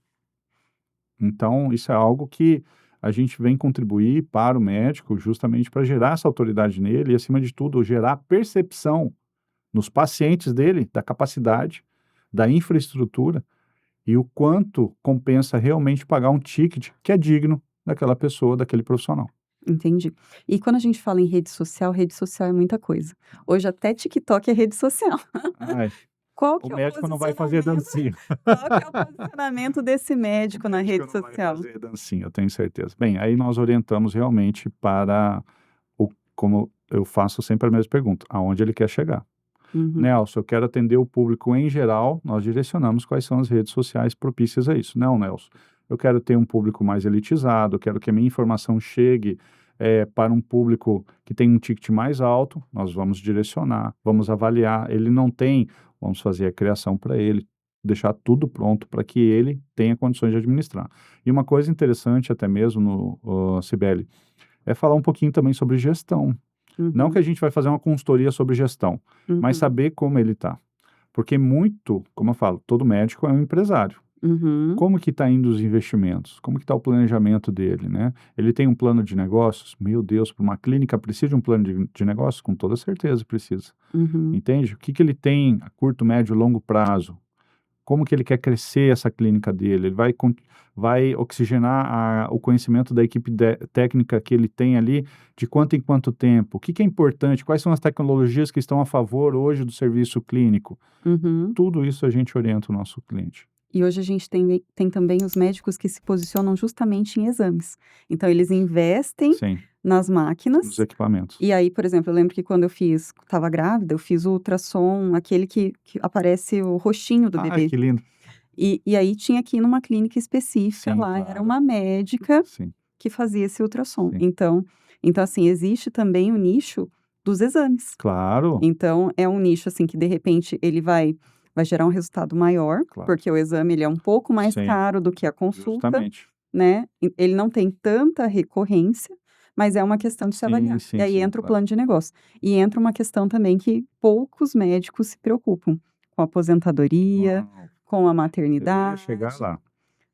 Então, isso é algo que a gente vem contribuir para o médico justamente para gerar essa autoridade nele e, acima de tudo, gerar percepção nos pacientes dele da capacidade, da infraestrutura e o quanto compensa realmente pagar um ticket que é digno daquela pessoa, daquele profissional. Entendi. E quando a gente fala em rede social é muita coisa. Hoje até TikTok é rede social. Ai, Qual o que é o médico não vai fazer posicionamento dancinha. qual que é o posicionamento desse O médico na médico rede não vai social? fazer dancinha, eu tenho certeza. Bem, aí nós orientamos realmente para como eu faço sempre a mesma pergunta, aonde ele quer chegar. Uhum. Nelson, eu quero atender o público em geral, nós direcionamos quais são as redes sociais propícias a isso. Não, Nelson, eu quero ter um público mais elitizado, eu quero que a minha informação chegue para um público que tem um ticket mais alto, nós vamos direcionar, vamos avaliar. Ele não tem, vamos fazer a criação para ele, deixar tudo pronto para que ele tenha condições de administrar. E uma coisa interessante até mesmo, Cibele, é falar um pouquinho também sobre gestão. Não que Uhum. a gente vai fazer uma consultoria sobre gestão, mas Uhum. saber como ele está. Porque muito, como eu falo, todo médico é um empresário. Uhum. Como que está indo os investimentos? Como que está o planejamento dele, né? Ele tem um plano de negócios? Meu Deus, para uma clínica precisa de um plano de negócios? Com toda certeza precisa. Uhum. Entende? O que que ele tem a curto, médio, longo prazo? Como que ele quer crescer essa clínica dele? Ele vai oxigenar o conhecimento da equipe técnica que ele tem ali de quanto em quanto tempo? O que que é importante? Quais são as tecnologias que estão a favor hoje do serviço clínico? Uhum. Tudo isso a gente orienta o nosso cliente. E hoje a gente tem também os médicos que se posicionam justamente em exames. Então eles investem Sim, nas nos máquinas, equipamentos. e aí, por exemplo, eu lembro que quando eu estava grávida, eu fiz o ultrassom, aquele que aparece o rostinho do Ai, bebê. que lindo. E aí tinha que ir numa clínica específica, Sim, lá era claro. uma médica Sim, que fazia esse ultrassom. sim. Então assim, existe também o nicho dos exames. Claro, Então é um nicho, assim, que de repente ele vai gerar um resultado maior, claro. porque o exame ele é um pouco mais Sim, caro do que a consulta, justamente. né, ele não tem tanta recorrência, mas é uma questão de se Sim, avaliar. E sim, aí sim, entra o claro. plano de negócio. E entra uma questão também que poucos médicos se preocupam, com a aposentadoria, Uau, com a eu ia chegar maternidade, lá.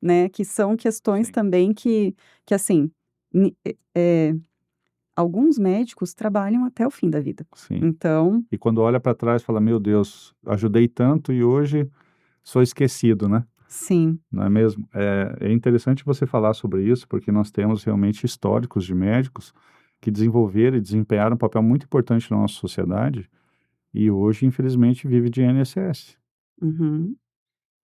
né, que são questões Sim, também que assim, ni alguns médicos trabalham até o fim da vida. sim. Então E quando olha para trás fala: "Meu Deus, ajudei tanto e hoje sou esquecido", né, sim. não é mesmo? É interessante você falar sobre isso, porque nós temos realmente históricos de médicos que desenvolveram e desempenharam um papel muito importante na nossa sociedade e hoje, infelizmente, vive de INSS. Uhum.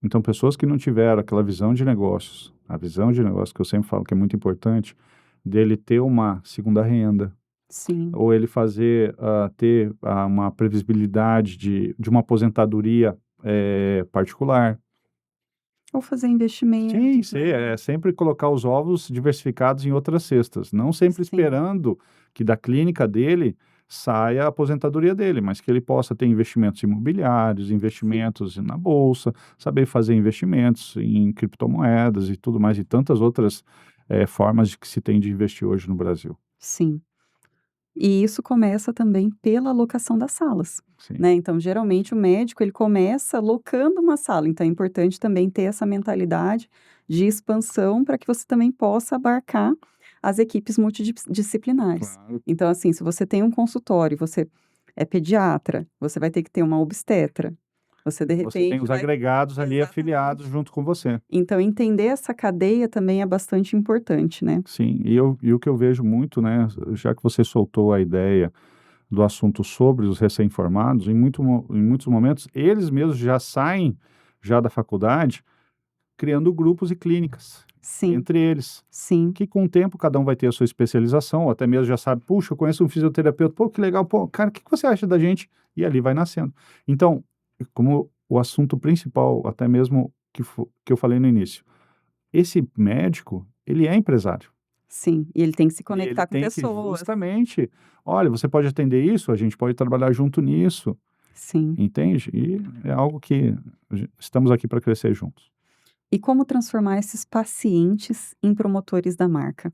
Então, pessoas que não tiveram aquela visão de negócios, a visão de negócio que eu sempre falo que é muito importante, dele ter uma segunda renda, Sim. ou ele ter uma previsibilidade de uma aposentadoria particular. Ou fazer Sim, investimentos, né. sempre colocar os ovos diversificados em outras cestas, não sempre Sim, esperando que da clínica dele saia a aposentadoria dele, mas que ele possa ter investimentos imobiliários, sim, investimentos na bolsa, saber fazer investimentos em criptomoedas e tudo mais, e tantas outras formas de que se tem de investir hoje no Brasil. sim. E isso começa também pela locação das salas, Sim, né, então geralmente o médico ele começa locando uma sala, então é importante também ter essa mentalidade de expansão para que você também possa abarcar as equipes multidisciplinares. claro. Então assim, se você tem um consultório, você é pediatra, você vai ter que ter uma obstetra, você de Você tem repente os vai agregados ali afiliados exatamente. junto com você. Então entender essa cadeia também é bastante importante, né. Sim, e o que eu vejo muito, né, já que você soltou a ideia do assunto sobre os recém-formados, em muitos momentos, eles mesmos já saem já da faculdade criando grupos e clínicas Sim, entre eles, sim, que com o tempo cada um vai ter a sua especialização, ou até mesmo já sabe, puxa, eu conheço um fisioterapeuta, pô, que legal, pô, cara, o que que você acha da gente? E ali vai nascendo. Então, como o assunto principal, até mesmo que eu falei no início, esse médico, ele é empresário. sim, e ele tem que se E ele conectar com tem que pessoas. justamente, olha, você pode atender isso, a gente pode trabalhar junto nisso, Sim. entende? E é algo que estamos aqui para crescer juntos. E como transformar esses pacientes em promotores da marca?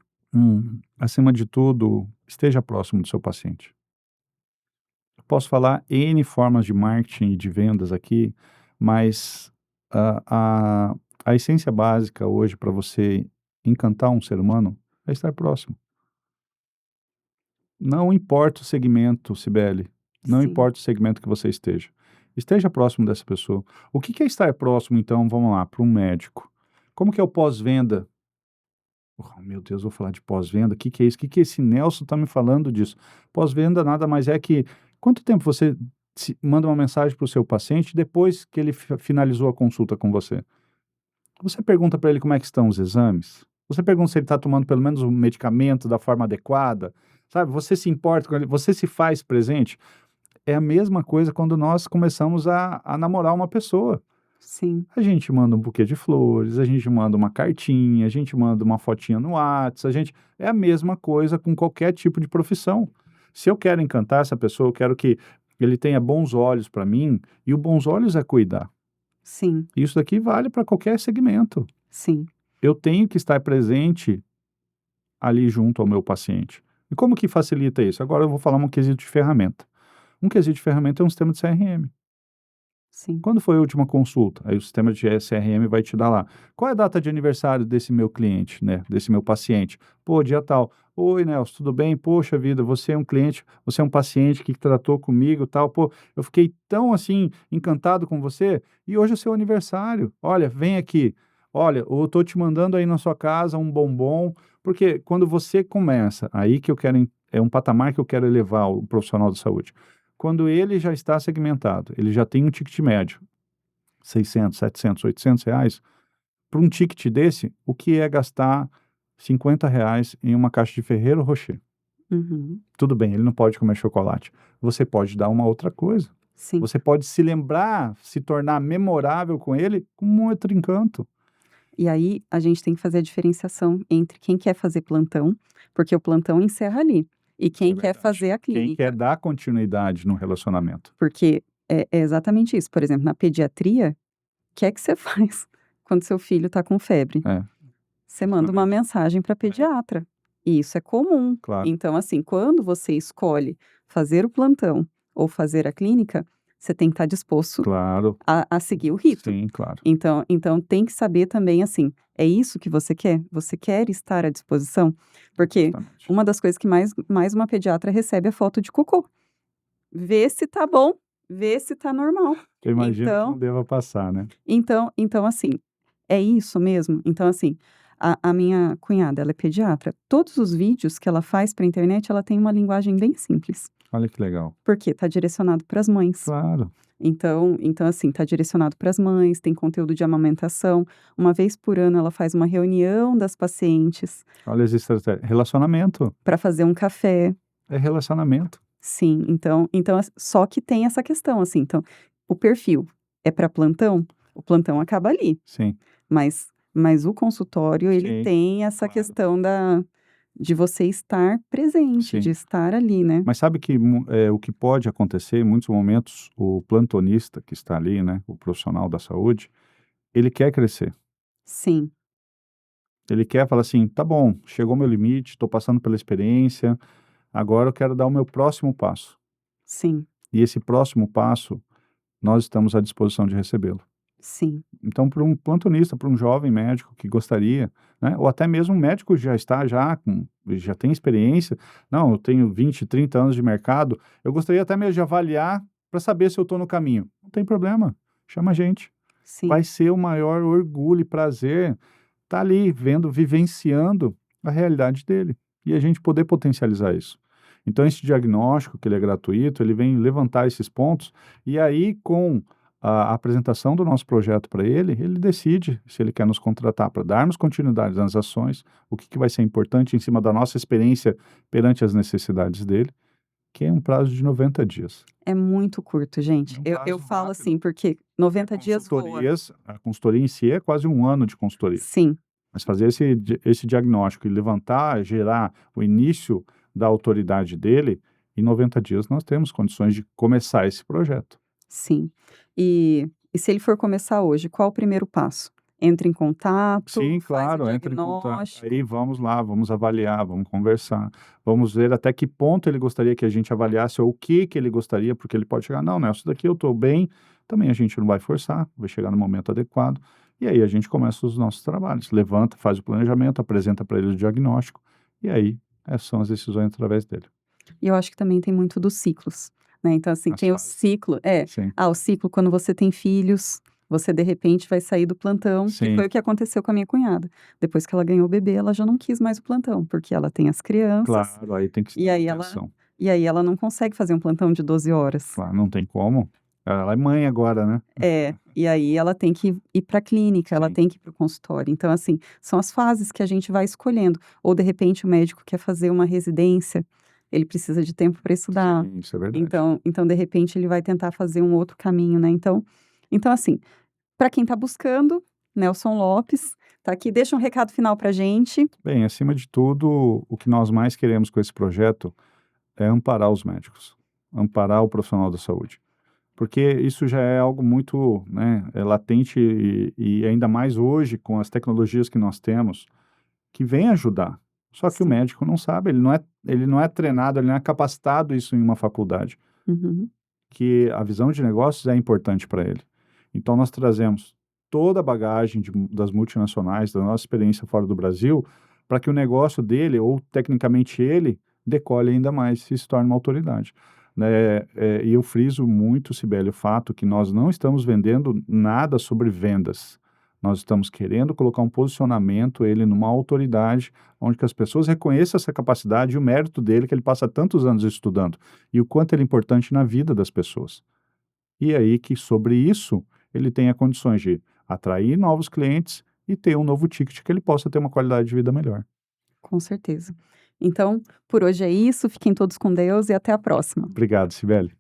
Acima de tudo, esteja próximo do seu paciente. Posso falar N formas de marketing e de vendas aqui, mas a, a, a essência básica hoje para você encantar um ser humano é estar próximo. Não importa o segmento, Cibele, não Sim, importa o segmento que você esteja. Esteja próximo dessa pessoa. O que que é estar próximo, então, vamos lá, para um médico? Como que é o pós-venda? Oh, meu Deus, vou falar de pós-venda. O que que é isso? O que que esse Nelson está me falando disso? Pós-venda nada mais é que quanto tempo você manda uma mensagem para o seu paciente depois que ele finalizou a consulta com você? Você pergunta para ele como é que estão os exames? Você pergunta se ele está tomando pelo menos o medicamento da forma adequada? Sabe, você se importa com ele, você se faz presente? É a mesma coisa quando nós começamos a namorar uma pessoa. sim, A gente manda um buquê de flores, a gente manda uma cartinha, a gente manda uma fotinha no Whats, a gente é a mesma coisa com qualquer tipo de profissão. Se eu quero encantar essa pessoa, eu quero que ele tenha bons olhos para mim, e o bons olhos é cuidar. sim, Isso daqui vale para qualquer segmento. sim, Eu tenho que estar presente ali junto ao meu paciente. E como que facilita isso? Agora eu vou falar um quesito de ferramenta. Um quesito de ferramenta é um sistema de CRM. sim. Quando foi a última consulta? Aí o sistema de CRM vai te dar lá. Qual é a data de aniversário desse meu cliente, né? Desse meu paciente? Pô, dia tal. Oi, Nelson, tudo bem? Poxa vida, você é um cliente, você é um paciente que tratou comigo, tal. Pô, eu fiquei tão assim encantado com você e hoje é seu aniversário. Olha, vem aqui. Olha, eu tô te mandando aí na sua casa um bombom, porque quando você começa, aí que eu quero, é um patamar que eu quero elevar o profissional de saúde. Quando ele já está segmentado, ele já tem um ticket médio, 600, 700, 800 reais, para um ticket desse, o que é gastar R$ 50 em uma caixa de Ferrero Rocher? Uhum. Tudo bem, ele não pode comer chocolate. Você pode dar uma outra coisa. Sim. Você pode se lembrar, se tornar memorável com ele com um outro encanto. E aí a gente tem que fazer a diferenciação entre quem quer fazer plantão, porque o plantão encerra ali, e Isso é quem quer verdade. fazer a Quem quer clínica, dar continuidade no relacionamento. porque é exatamente isso. Por exemplo, na pediatria, o que é que você faz quando seu filho está com febre? É, Você manda uma justamente. mensagem para É, pediatra, e isso é comum. claro, Então, assim, quando você escolhe fazer o plantão ou fazer a clínica, você tem que estar disposto claro. a seguir o rito. Sim, claro. Então tem que saber também, assim, é isso que você quer? Você quer estar à disposição? Porque Justamente. uma das coisas que mais uma pediatra recebe é foto de cocô. Vê se tá bom, vê se tá normal. Eu imagino que não Então deva passar, né. então assim, é isso mesmo? Então, assim, a minha cunhada, ela é pediatra. Todos os vídeos que ela faz para a internet, ela tem uma linguagem bem simples, Olha que legal. porque tá direcionado para as mães. Claro. Então, assim, tá direcionado para as mães, tem conteúdo de amamentação. Uma vez por ano, ela faz uma reunião das pacientes Olha as estratégias. Relacionamento, para fazer um café. é relacionamento. Sim, então só que tem essa questão, assim, então, o perfil é para plantão? O plantão acaba ali. Sim, Mas o consultório, ele sim, tem essa claro, questão de você estar presente, de sim. estar ali, né. Mas sabe que o que pode acontecer em muitos momentos, o plantonista que está ali, né, o profissional da saúde, ele quer crescer. Sim, Ele quer falar assim: "Tá bom, chegou meu limite, estou passando pela experiência, Agora eu quero dar o meu próximo passo. Sim, E esse próximo passo, nós estamos à disposição de recebê-lo. sim, Então, para um plantonista, para um jovem médico que gostaria, né, ou até mesmo um médico que já tem experiência, não, eu tenho 20, 30 anos de mercado, eu gostaria até mesmo de avaliar para saber se eu estou no caminho. Não tem problema, chama a gente. Vai sim, ser o maior orgulho e prazer estar ali vendo, vivenciando a realidade dele e a gente poder potencializar isso. Então, esse diagnóstico, que ele é gratuito, ele vem levantar esses pontos e aí, com a apresentação do nosso projeto para ele, ele decide se ele quer nos contratar para darmos continuidade nas ações, o que vai ser importante em cima da nossa experiência perante as necessidades dele, que é um prazo de 90 dias. é muito curto, É gente. um Eu prazo falo rápido. assim, porque E 90 dias voa. a consultoria em si é quase um ano de consultoria. Sim, Mas fazer esse diagnóstico e levantar, gerar o início da autoridade dele, em 90 dias nós temos condições de começar esse projeto. sim. E se ele for começar hoje, qual o primeiro passo? Entra em contato, Sim, faz o claro, entra em contato. Aí diagnóstico. vamos lá, vamos avaliar, vamos conversar, vamos ver até que ponto ele gostaria que a gente avaliasse ou o que que ele gostaria, porque ele pode chegar, não, Nelson, isso daqui eu estou bem, também a gente não vai forçar, vai chegar no momento adequado, e aí a gente começa os nossos trabalhos, levanta, faz o planejamento, apresenta para ele o diagnóstico, e aí são as decisões através dele, E eu acho que também tem muito dos ciclos, né, então, assim, as tem o fases. ciclo Sim, o ciclo quando você tem filhos, você de repente vai sair do plantão, que sim, foi o que aconteceu com a minha cunhada. Depois que ela ganhou o bebê, ela já não quis mais o plantão, porque ela tem as crianças, claro, aí tem que e estar aí ela atenção, e aí ela não consegue fazer um plantão de 12 horas. claro, não tem como, ela é mãe agora, né? É, e aí ela tem que ir para a clínica, ela Sim, tem que ir para o consultório. Então, assim, são as fases que a gente vai escolhendo. Ou, de repente, o médico quer fazer uma residência, ele precisa de tempo para estudar. sim, isso é verdade. Então, de repente, ele vai tentar fazer um outro caminho, né. Então assim, para quem está buscando, Nelson Lopes, tá aqui, deixa um recado final pra gente. Bem, acima de tudo, o que nós mais queremos com esse projeto é amparar os médicos, amparar o profissional da saúde, porque isso já é algo muito, né, latente e ainda mais hoje com as tecnologias que nós temos, que vem ajudar. Só que o Sim. médico não sabe, ele não é treinado, ele não é capacitado isso em uma faculdade, Uhum. que a visão de negócios é importante para ele. Então nós trazemos toda a bagagem das multinacionais, da nossa experiência fora do Brasil, para que o negócio dele, ou tecnicamente ele, decole ainda mais e se torne uma autoridade. Né? E eu friso muito, Sibeli, o fato que nós não estamos vendendo nada sobre vendas. Nós estamos querendo colocar um posicionamento, ele numa autoridade, onde que as pessoas reconheçam essa capacidade e o mérito dele, que ele passa tantos anos estudando, e o quanto ele é importante na vida das pessoas. E aí que sobre isso ele tenha condições de atrair novos clientes e ter um novo ticket que ele possa ter uma qualidade de vida melhor. Com certeza. Então, por hoje é isso, fiquem todos com Deus e até a próxima. Obrigado, Sibeli.